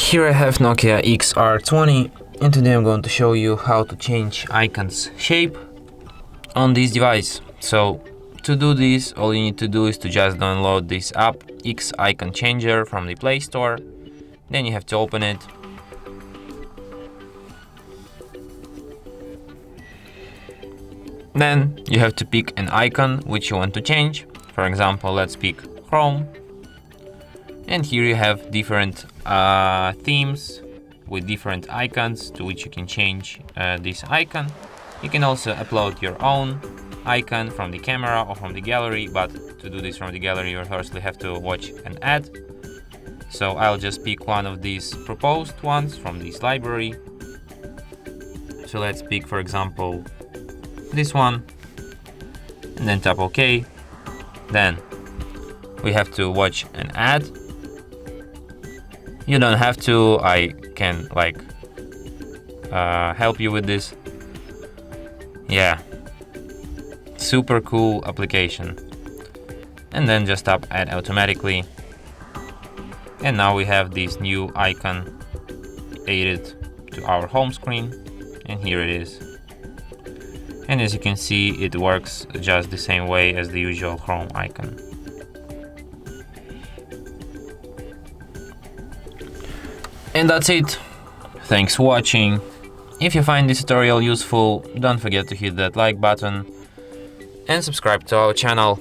Here I have Nokia XR20 and today I'm going to show you how to change icon's shape on this device. So to do this, all you need to do is to just download this app, X Icon Changer, from the Play Store. Then you have to open it. Then you have to pick an icon which you want to change. For example, let's pick Chrome. And here you have different themes with different icons to which you can change this icon. You can also upload your own icon from the camera or from the gallery, but to do this from the gallery you firstly have to watch an ad. So I'll just pick one of these proposed ones from this library. So let's pick, for example, this one, and then tap OK. Then we have to watch an ad. You don't have to, I can help you with this. Yeah, super cool application. And then just tap add automatically. And now we have this new icon added to our home screen, and here it is. And as you can see, it works just the same way as the usual Chrome icon. And that's it. Thanks for watching. If you find this tutorial useful, don't forget to hit that like button and subscribe to our channel.